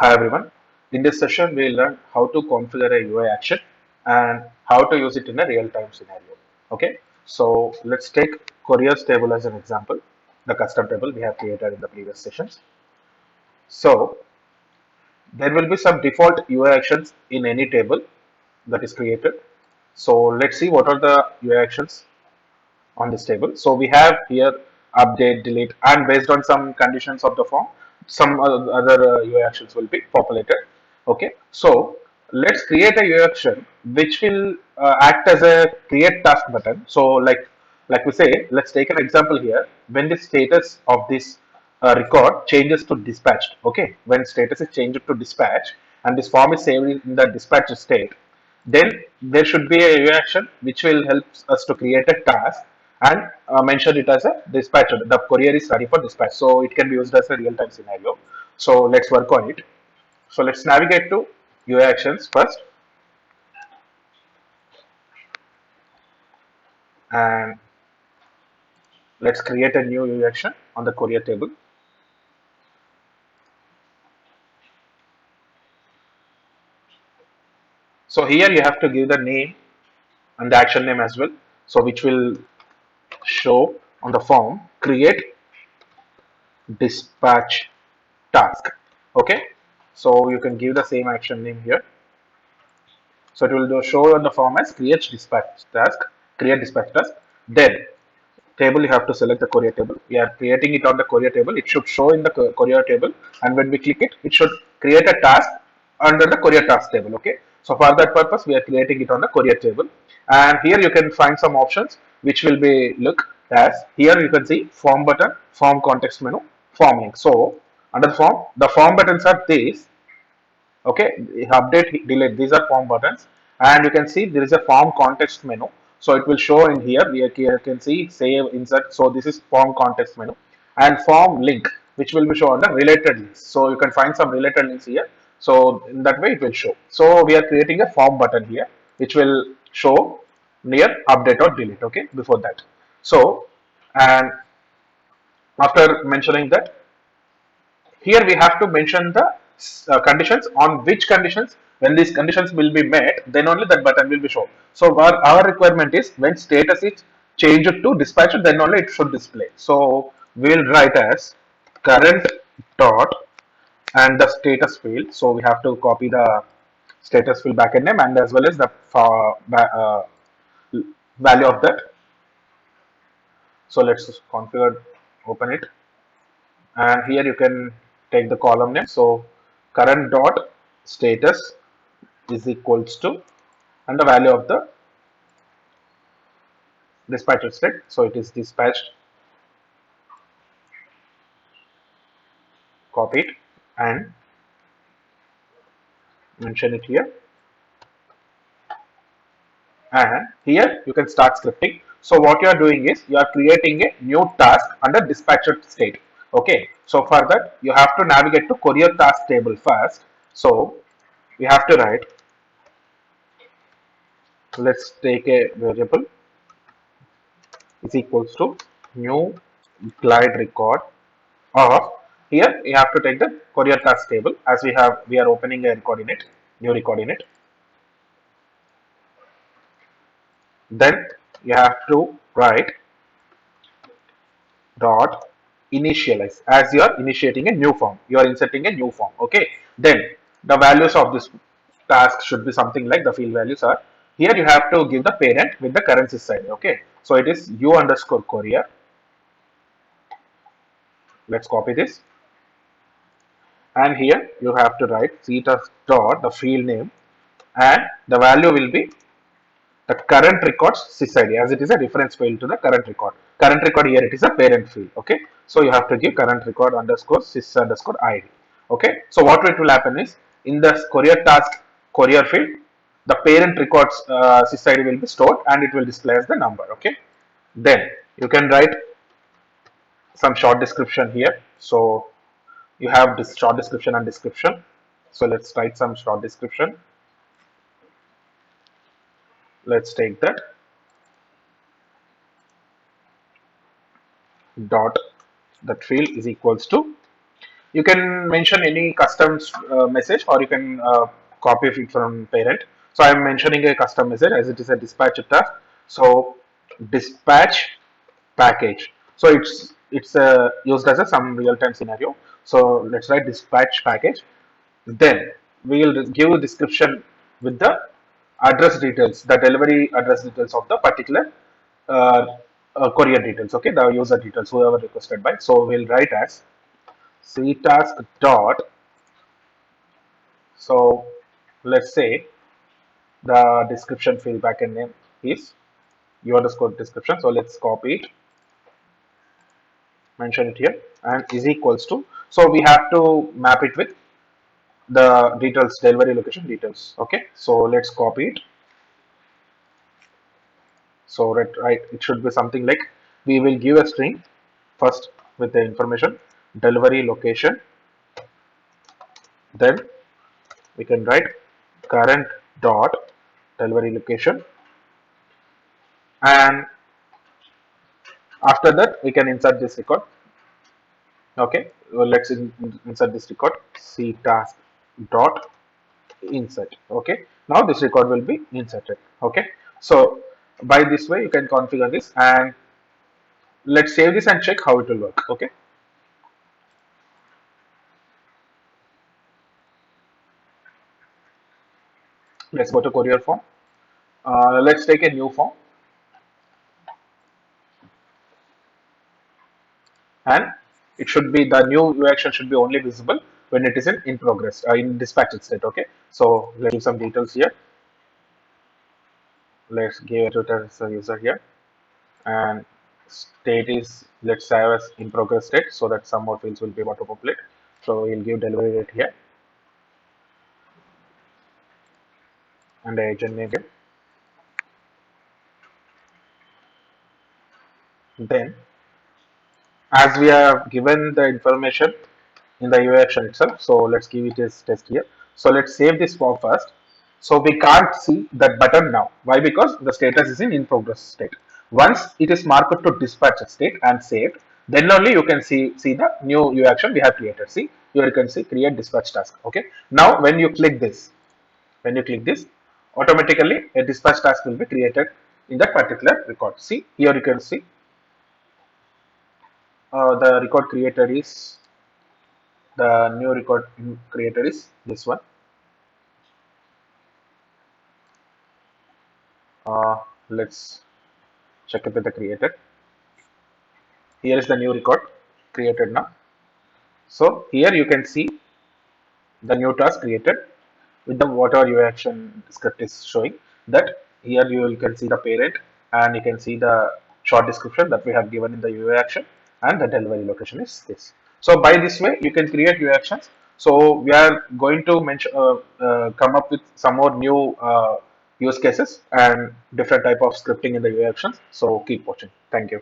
Hi everyone. In this session, we'll learn how to configure a UI action and how to use it in a real-time scenario. Okay, so let's take couriers table as an example, the custom table we have created in the previous sessions. So there will be some default UI actions in any table that is created. So let's see what are the UI actions on this table. So we have here update, delete, and based on some conditions of the form, some other UI actions will be populated. Okay, so let's create a UI action which will act as a create task button. So like we say, let's take an example here. When the status of this record changes to dispatched, okay, when status is changed to dispatch and this form is saved in the dispatch state, then there should be a reaction which will help us to create a task and mention it as a dispatch. The courier is ready for dispatch, so it can be used as a real-time scenario. So let's work on it. So let's navigate to UI actions first, and let's create a new UI action on the courier table. So here you have to give the name and the action name as well. So which will show on the form create dispatch task. Okay, so you can give the same action name here. So it will show on the form as create dispatch task, create dispatch task. Then table you have to select the courier table. We are creating it on the courier table. It should show in the courier table, and when we click it, it should create a task under the courier task table. Okay. So for that purpose, we are creating it on the courier table, and here you can find some options which will be look as here you can see form button, form context menu, form link. So under the form buttons are these. Okay, update, delete, these are form buttons, and you can see there is a form context menu. So it will show in here, can see save, insert. So this is form context menu, and form link which will be shown under related links. So you can find some related links here, so in that way it will show. So we are creating a form button here which will show near update or delete. Okay, before that. So, and after mentioning that, here we have to mention the conditions, on which conditions, when these conditions will be met, then only that button will be shown. So our requirement is when status is changed to dispatch, then only it should display. So we will write as current dot and the status field. So we have to copy the status field backend name and as well as the value of that. So let's just configure, open it, and here you can take the column name. So current dot status is equals to, and the value of the dispatcher state. So it is dispatched. Copy it and mention it here. And here you can start scripting. So what you are doing is you are creating a new task under dispatcher state. Okay. So for that you have to navigate to courier task table first. So we have to write. Let's take a variable is equals to new glide record of, here you have to take the courier task table, as we are opening a record in it, new record in it. Then you have to write dot initialize, as you are initiating a new form, you are inserting a new form. Okay, then the values of this task should be something like the field values are, here you have to give the parent with the current sys ID. Okay, so it is u underscore courier. Let's copy this, and here you have to write theta dot the field name, and the value will be the current records sys ID, as it is a reference field to the current record. Current record, here it is a parent field. Okay, so you have to give current record underscore sys underscore ID. Okay, so what it will happen is in the courier task courier field, the parent records sys ID will be stored and it will display as the number. Okay, then you can write some short description here. So you have this short description and description. So let's write some short description. Let's take that dot, that field is equals to You can mention any custom message, or you can copy it from parent. So I'm mentioning a custom message as it is a dispatch task. So dispatch package. So it's used as a some real time scenario. So let's write dispatch package. Then we will give a description with the address details, the delivery address details of the particular uh, courier details. Okay, the user details, whoever requested by. So we'll write as ctask dot. So let's say the description field backend name is your underscore description. So let's copy it, mention it here, and is equals to. So we have to map it with the details, delivery location details. Okay, so let's copy it. So right, it should be something like, we will give a string first with the information delivery location. Then we can write current dot delivery location, and after that we can insert this record. Okay, well, let's insert this record c task dot insert. Okay, now this record will be inserted. Okay, so by this way you can configure this, and let's save this and check how it will work. Okay, let's go to courier form. Let's take a new form, and it should be, the new action should be only visible when it is in progress, in dispatch state. Okay, so let's give some details here. Let's give it as a user here, and state is, let's have as in progress state, so that some more fields will be auto populate. So we'll give delivery date here and the agent name here. Then as we have given the information in the UI action itself, so let's give it as test here. So let's save this form first. So we can't see that button now. Why? Because the status is in progress state. Once it is marked to dispatch state and saved, then only you can see the new UI action we have created. See, here you can see create dispatch task. Okay, now when you click this, automatically a dispatch task will be created in that particular record. See, here you can see the record created is, the new record created is this one. Let's check it with the created. Here is the new record created now. So here you can see the new task created with the whatever your action script is showing. That here you can see the parent, and you can see the short description that we have given in the UI action, and the delivery location is this. So by this way you can create UI actions. So we are going to mention come up with some more new use cases and different type of scripting in the UI actions. So keep watching. Thank you.